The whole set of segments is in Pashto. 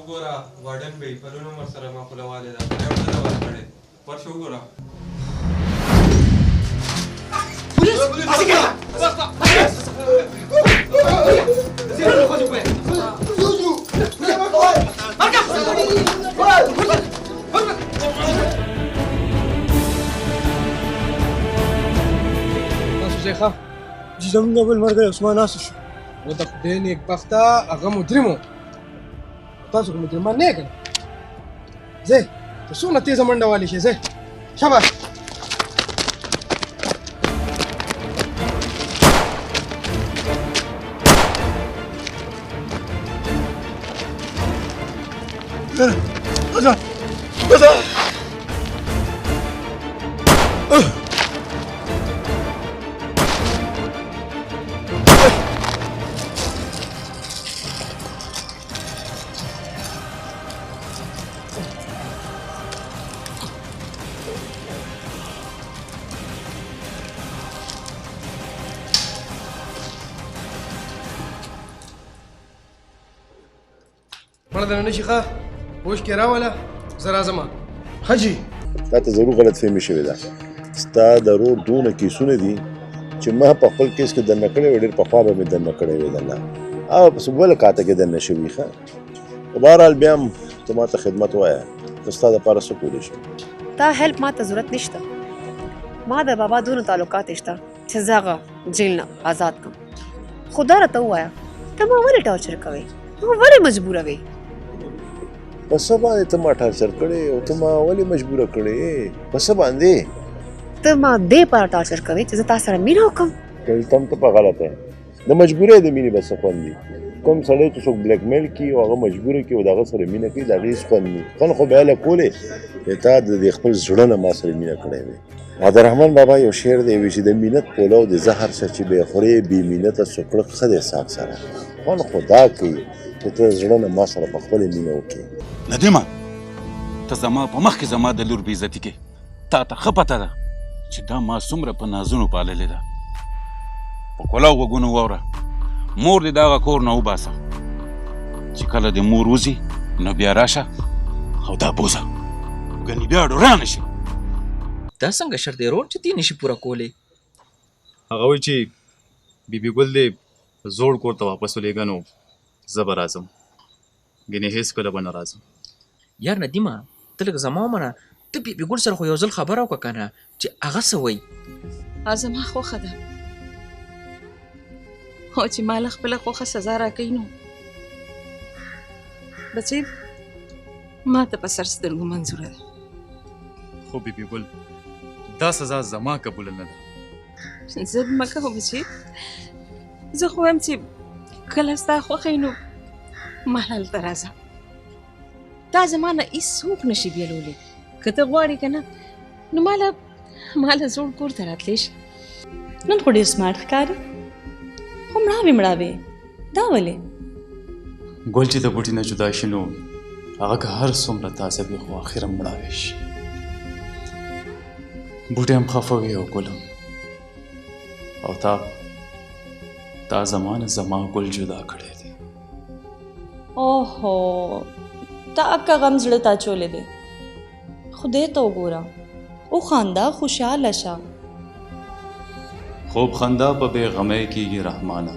وګوره وارډن بی پرون عمر سره ما خپلوالی ده یو څه ده ورکړې ورشه وګوره شيخه زمونږ بل مرګ عثمان ناس شو و د خدای نیک بخته هغه مجرم و تاسو کوم مجرمان نه کړ زه ته څونه تیزه منډه والی شي زه شاباش مړه دننه شيخه وش کې راوله زه راځم حاجي تا ته ضرور غلط فهمي شوې ده ستا د رور دونه کیسونه دي چې ما په خپل کیس کې دننه کړی وې ډېر پخوا به مې دننه کړی وې دننه او په بله کاته کې دننه شوي ښه په بهرحال بیا هم ته ما ته خدمت وایه زه ستا دپاره څه کولی شم تا هیلپ ما ته ضرورت نشته ما د بابا دونو تعلقات شته چې زه هغه جیل نه آزاد کړم خو دا راته ووایه ته ما ولې ټارچر کوې ما ولې مجبوروې په څه باندې ته ما ټارچر کړې او ته ما ولې مجبوره کړې په څه باندې ته ما دې پاره ټارچر کوې چې زه تا سره مینه وکړم دلته هم ته په غلطه یې د مجبورۍ د مینې به څه خوند وي کوم سړی چې څوک بلیک میل کړي او هغه مجبوره کړي او د هغه سره مینه کوي د هغې هېڅ خوند وي خوند خو به هله کولې چې تا د خپل زړه نه ما سره مینه کړې وې عبدالرحمن بابا یو شعر دی وایي چې د مینت پولو د زهر څه چې به یې خورې بې مینته سوکړک ښه دی ساک سره خوند خو دا کوي چې ته زړه نه ما سره په خپله مینه وکړې ندیمه ته زما په مخ کې زما د لور بېعزتي کې تا ته ښه پته ده چې دا ما څومره په نازونو پاللې ده په کلاو غوږونو واوره مور دې د هغه کور نه وباسه چې کله دې مور وځي نو بیا راشه او دا بوزه ګنې بیا ډورانه شي دا څنګه شرط دی رون چې دې نشي پوره کولی هغه وایي چې بیبي ګل دې زوړ کور ته واپس ولېږه نو زه به راځم ګنې هېڅ کله به نه راځم یار ندیمه ته لږ زما ومنه ته بیبي ګل سره خو یو ځل خبره وکړه که نه چې هغه څه وایي زما خوښه ده او چې ما له خپله خوښه سزا راکوي نو بچې ما ته په سر سترګو منظوره ده خو بیبي ګل دا سزا زما قبوله نه ده ضد مه کوه بچې زه خو وایم چې کله ستا خوښه وي نو ما هلته راځه تا زما نه هېڅوک نشي بیلولی که ته غواړې که نه نو ما له زوړ کور ته راتلی شي نن خو ډېر سمارټ ښکاري خو مړاوې دا ولې ګل چې د بوټي نه جدا شي نو هغه که هر څومره تازه وي خو اخره مړاوی شي بوټي هم خفه وي او ګل هم او تا زمانه زما ګل جدا کړی دی اوهو تا اکا غم زړه تا چولې دی خدای ته وګوره وخانده خوشحاله شه خوب خندا په بې غمی کېږي رحمانه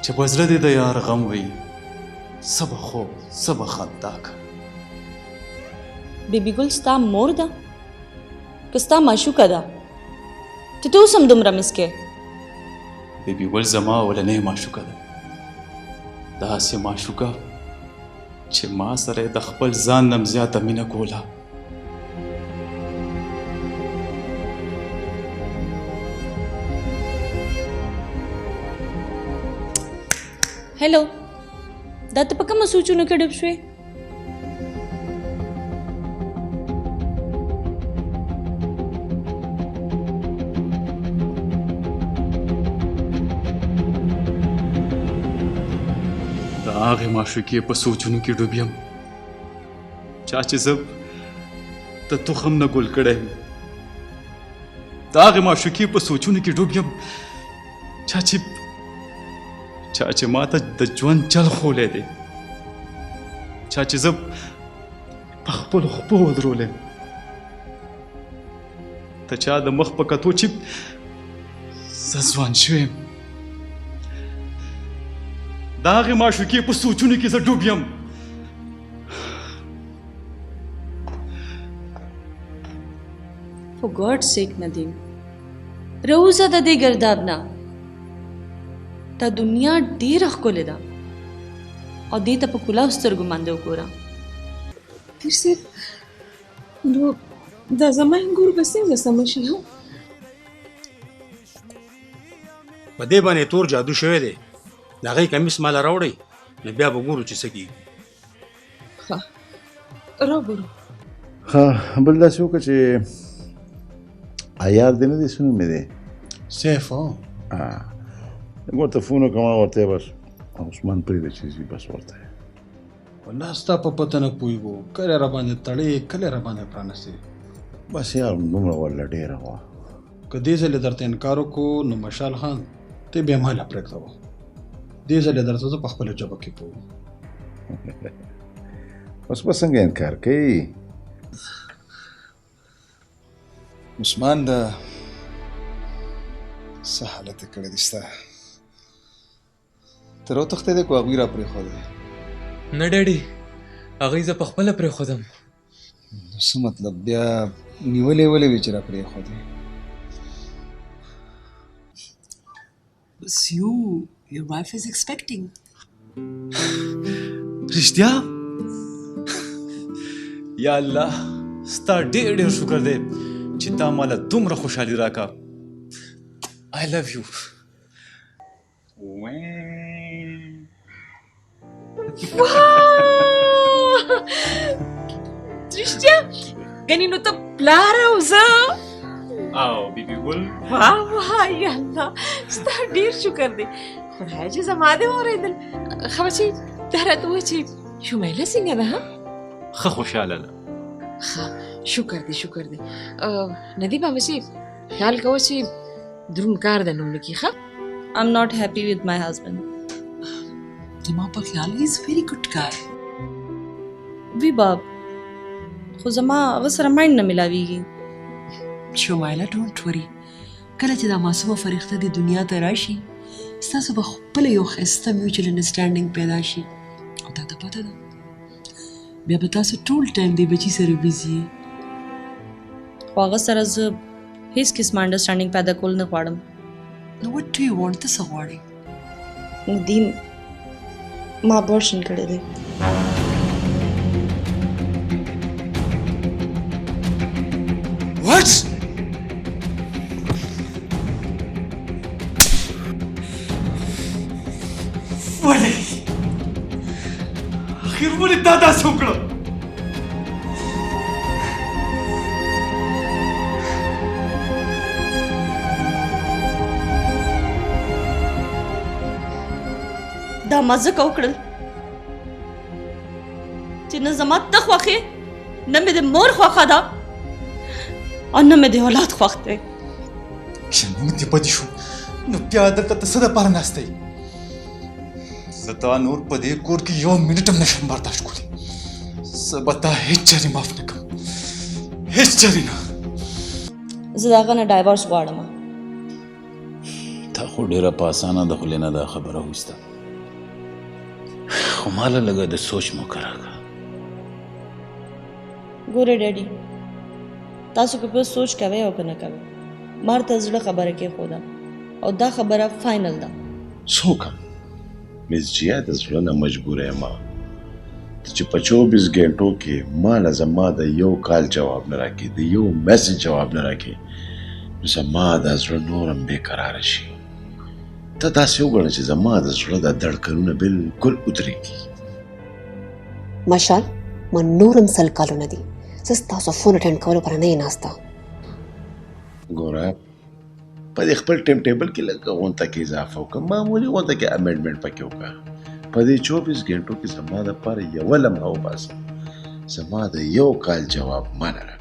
چې په زړه دې د یار غم وي څه به خوب څه به خندا که بیبي ګل ستا مور ده که ستا معشوقه ده چې ته اوس هم دومره مسکې بیبي ګل زما اولنۍ معشوقه ده داسې معشوقه چې ما سره د خپل ځان نه زیاته مینه کوله هلو دا ته په کومه سوچونو کې ډوب شوې د هغې معشوقې په سوچونو کې ډوب یم چا چې زه د تخم نه ګل کړی یم د هغې معشوقې په سوچونو کې ډوب یم چا چې ما ته د ژوند چل خولی دی چا چې زه په خپلو خپو ودرولی د چا د مخ په کتو چې زه ځوان شوی یم د هغې معشوقې په سوچونو کې زه ډوب یم For God's sake, Nadeem. روزه د دې ګرداب نه دا دنیا ډېره ښکلې ده او دې ته په کلاو سترګو باندې وګوره پیر صاحب نو دا زما انګور به څنګه سمه شي هو په دې باندې تور جادو شوی دی د هغې کمیس ماله راوړئ نو بیا به ګورو چې څه کېږي ښه راوړو ها بل داسې وکړه چې عیار دی نه دی څه نوم یې دی سیف هو ورته فون وکړم ورته بس عثمان پرېږده چې ځي بس ورته والله ستا په پته نه پوهېږو کله را باندې تړې کله را باندې پرانستې بس یار دومره وله ډېره وه که دې ځلې درته انکار وکړو نو مشال خان ته بیا ماله پرېږدوه دې ځلې درته زه په خپله ژبه کې پوه بس به څنګه انکار کوي عثمان د څه حالت یې کړی دی ستا ته راوتښتېدې که هغوی را پرېښودې نه ډېډي هغوی زه په خپله پرېښودم نو څه مطلب بیا نیولې ولې وې چې را پرېښودې It's you. Your wife is expecting. رښتیا یا الله ستا ډېر ډېر شکر دی چې تا ماله دومره خوشحالي راکړه I love you رښتیا ګنې نو ته پلار او زه او بیبي ګل واه واه یا الله ستا ډېر شکر دی خدایه چې زما دې واورېدل ښه به چې دا راته ووایه چې شمیله څنګه ده ها ښه خوشحاله ده ښه شکر دی شکر دی ندیم بابا چې خیال کوه چې دروند کار ده لومړي ښه I'm not happy with my husband. زما په خیال he is a very good guy. وی باب خو زما هغه سره مایند نه ملاویږي شمیله ډونټ وري کله چې دا معصومه فرښته د دنیا ته راشي ستاسو به خپله یو ښایسته میوچل انډرسټینډینګ پیدا شي او تا ته پته ده بیا به تاسو ټول ټایم دی بچي سره بیزي خو هغه سره زه هیڅ قسمه انډرسټینډینګ پیدا کول نه غواړم نو وټ ډو یو وانټ ته څه غواړې ندیم ما ابورشن کړی دی What? ولې اخر ولې دا داسې وکړه دا ما ځکه وکړل چې نه زما ته خوښې نه مې د مور خوښه ده او نه مې د اولاد خوښ دی چې موږ دې بدي شو نو بیا دلته ته څه دپاره ناست دی زه تا نور په دې کور کې یو منټ هم نشم برداشت کولی زه به تا هېڅ چارې معاف نه کړم هېڅ چارې نه زه د هغه نه ډایورس غواړم تا خو ډېره په اسانه د خولې نه دا خبره وایسته خو ماله لږه د سوچ موقع راکړه ګوره ډیډي تاسو که په سوچ کوئ او که نه کوئ ما ورته زړه خبره کېښوده او دا خبره فاینل ده څوک مس جیا د زړه نه مجبوره یم ته چې په 24 ګنټو کې ما له زما د یو کال جواب نه راکړي د یو میسج جواب نه راکړي نو زما د زړه نور هم بېقراره شي ته داسې وګڼه چې زما د زړه د دړکنونه بلکل ودرېږي مشال ما نورم سل کالونه دي زه ستاسو فون اټینډ کولو لپاره نه یم ناسته ګوره په دې خپل ټایم ټیبل کې لږه غونته کې اضافه وکړه معمولي غونته کې امینډمنټ پکې وکړه په دې 24 ګنټو کې زما دپاره یوه لمحه وباسه زما د یو کال جواب ما نه راکړه